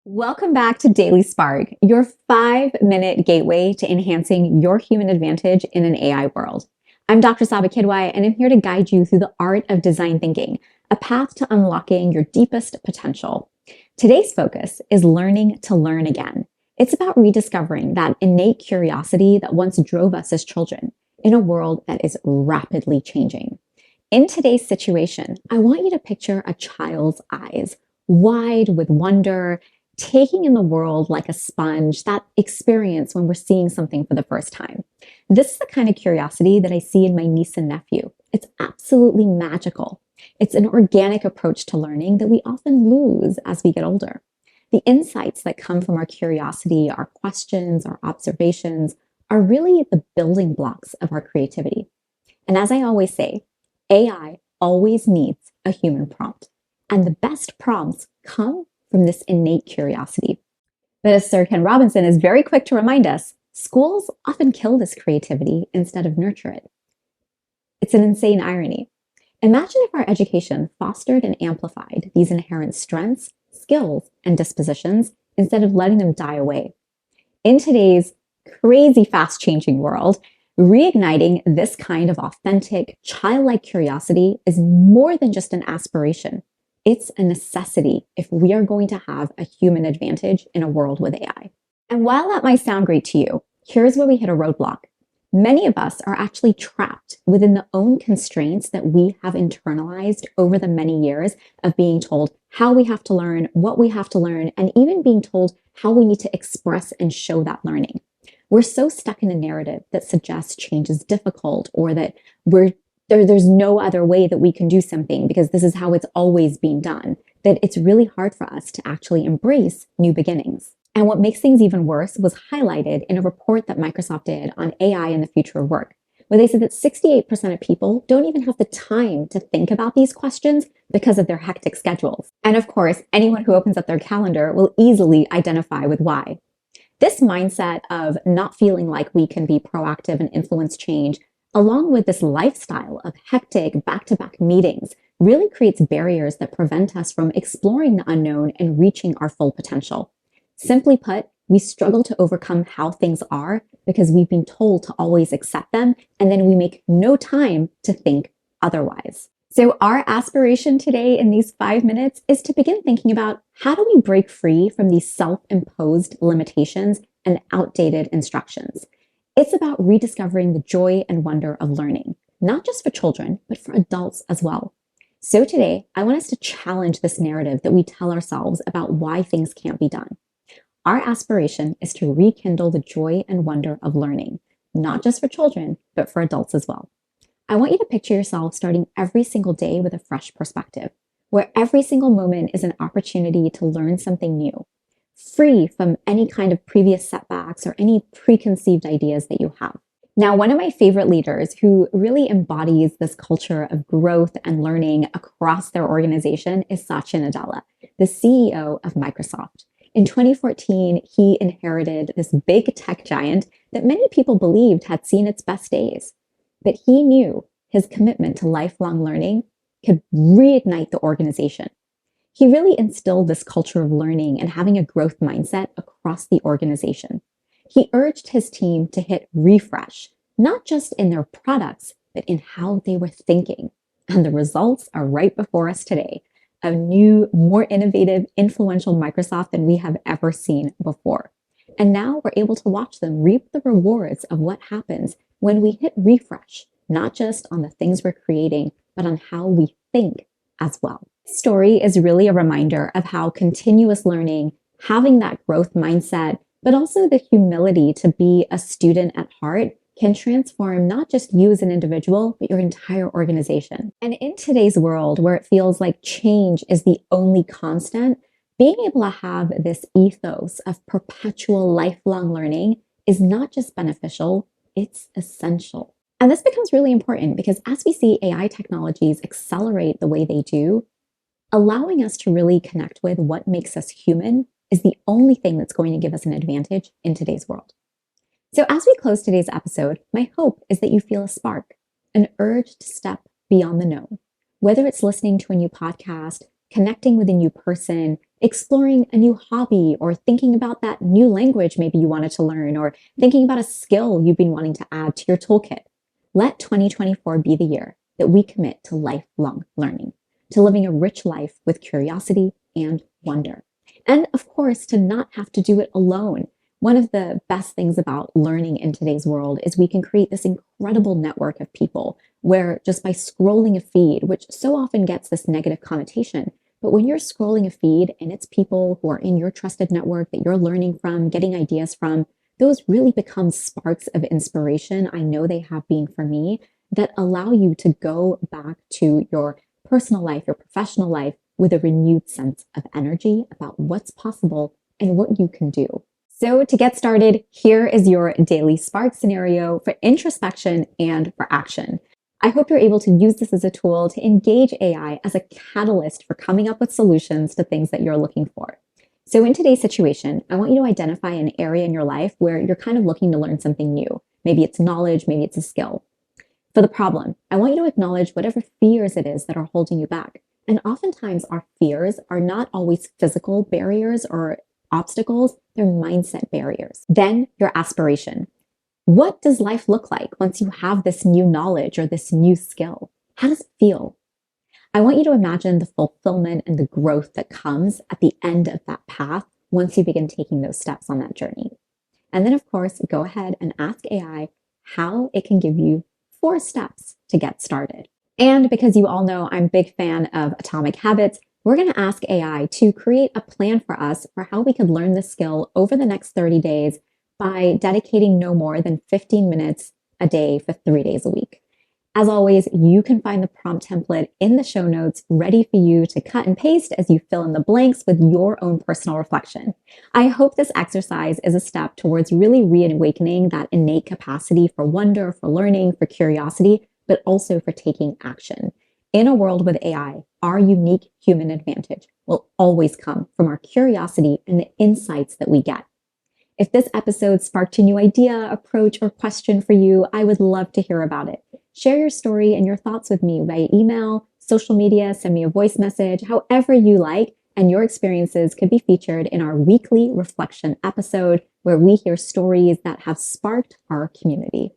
Welcome back to Daily Spark, your 5-minute gateway to enhancing your human advantage in an AI world. I'm Dr. Sabba Quidwai, and I'm here to guide you through the art of design thinking, a path to unlocking your deepest potential. Today's focus is learning to learn again. It's about rediscovering that innate curiosity that once drove us as children in a world that is rapidly changing. In today's situation, I want you to picture a child's eyes, wide with wonder, taking in the world like a sponge, that experience when we're seeing something for the first time. This is the kind of curiosity that I see in my niece and nephew. It's absolutely magical. It's an organic approach to learning that we often lose as we get older. The insights that come from our curiosity, our questions, our observations, are really the building blocks of our creativity. And as I always say, AI always needs a human prompt. And the best prompts come from this innate curiosity. But as Sir Ken Robinson is very quick to remind us, schools often kill this creativity instead of nurture it. It's an insane irony. Imagine if our education fostered and amplified these inherent strengths, skills, and dispositions instead of letting them die away. In today's crazy fast-changing world, reigniting this kind of authentic, childlike curiosity is more than just an aspiration. It's a necessity if we are going to have a human advantage in a world with AI. And while that might sound great to you, here's where we hit a roadblock. Many of us are actually trapped within the own constraints that we have internalized over the many years of being told how we have to learn, what we have to learn, and even being told how we need to express and show that learning. We're so stuck in a narrative that suggests change is difficult or that there's no other way that we can do something because this is how it's always been done, that it's really hard for us to actually embrace new beginnings. And what makes things even worse was highlighted in a report that Microsoft did on AI and the future of work, where they said that 68% of people don't even have the time to think about these questions because of their hectic schedules. And of course, anyone who opens up their calendar will easily identify with why. This mindset of not feeling like we can be proactive and influence change, along with this lifestyle of hectic back-to-back meetings, really creates barriers that prevent us from exploring the unknown and reaching our full potential. Simply put, we struggle to overcome how things are because we've been told to always accept them, and then we make no time to think otherwise. So our aspiration today in these 5 minutes is to begin thinking about how do we break free from these self-imposed limitations and outdated instructions. It's about rediscovering the joy and wonder of learning, not just for children, but for adults as well. So today, I want us to challenge this narrative that we tell ourselves about why things can't be done. Our aspiration is to rekindle the joy and wonder of learning, not just for children, but for adults as well. I want you to picture yourself starting every single day with a fresh perspective, where every single moment is an opportunity to learn something new, free from any kind of previous setbacks or any preconceived ideas that you have. Now, one of my favorite leaders who really embodies this culture of growth and learning across their organization is Satya Nadella, the CEO of Microsoft. In 2014, he inherited this big tech giant that many people believed had seen its best days. But he knew his commitment to lifelong learning could reignite the organization. He really instilled this culture of learning and having a growth mindset across the organization. He urged his team to hit refresh, not just in their products, but in how they were thinking. And the results are right before us today. A new, more innovative, influential Microsoft than we have ever seen before. And now we're able to watch them reap the rewards of what happens when we hit refresh, not just on the things we're creating, but on how we think as well. This story is really a reminder of how continuous learning, having that growth mindset, but also the humility to be a student at heart can transform not just you as an individual, but your entire organization. And in today's world where it feels like change is the only constant, being able to have this ethos of perpetual lifelong learning is not just beneficial, it's essential. And this becomes really important because as we see AI technologies accelerate the way they do, allowing us to really connect with what makes us human is the only thing that's going to give us an advantage in today's world. So as we close today's episode, my hope is that you feel a spark, an urge to step beyond the known. Whether it's listening to a new podcast, connecting with a new person, exploring a new hobby, or thinking about that new language maybe you wanted to learn, or thinking about a skill you've been wanting to add to your toolkit. Let 2024 be the year that we commit to lifelong learning, to living a rich life with curiosity and wonder. And of course, to not have to do it alone. One of the best things about learning in today's world is we can create this incredible network of people where just by scrolling a feed, which so often gets this negative connotation, but when you're scrolling a feed and it's people who are in your trusted network that you're learning from, getting ideas from, those really become sparks of inspiration. I know they have been for me, that allow you to go back to your personal life, your professional life, with a renewed sense of energy about what's possible and what you can do. So to get started, here is your daily spark scenario for introspection and for action. I hope you're able to use this as a tool to engage AI as a catalyst for coming up with solutions to things that you're looking for. So in today's situation, I want you to identify an area in your life where you're kind of looking to learn something new. Maybe it's knowledge, maybe it's a skill. For the problem, I want you to acknowledge whatever fears it is that are holding you back. And oftentimes our fears are not always physical barriers or obstacles, they're mindset barriers. Then your aspiration. What does life look like once you have this new knowledge or this new skill? How does it feel? I want you to imagine the fulfillment and the growth that comes at the end of that path once you begin taking those steps on that journey. And then, of course, go ahead and ask AI how it can give you 4 steps to get started. And because you all know I'm a big fan of atomic habits, we're going to ask AI to create a plan for us for how we could learn this skill over the next 30 days by dedicating no more than 15 minutes a day for 3 days a week. As always, you can find the prompt template in the show notes ready for you to cut and paste as you fill in the blanks with your own personal reflection. I hope this exercise is a step towards really reawakening that innate capacity for wonder, for learning, for curiosity, but also for taking action. In a world with AI, our unique human advantage will always come from our curiosity and the insights that we get. If this episode sparked a new idea, approach, or question for you, I would love to hear about it. Share your story and your thoughts with me via email, social media, send me a voice message, however you like, and your experiences could be featured in our weekly reflection episode where we hear stories that have sparked our community.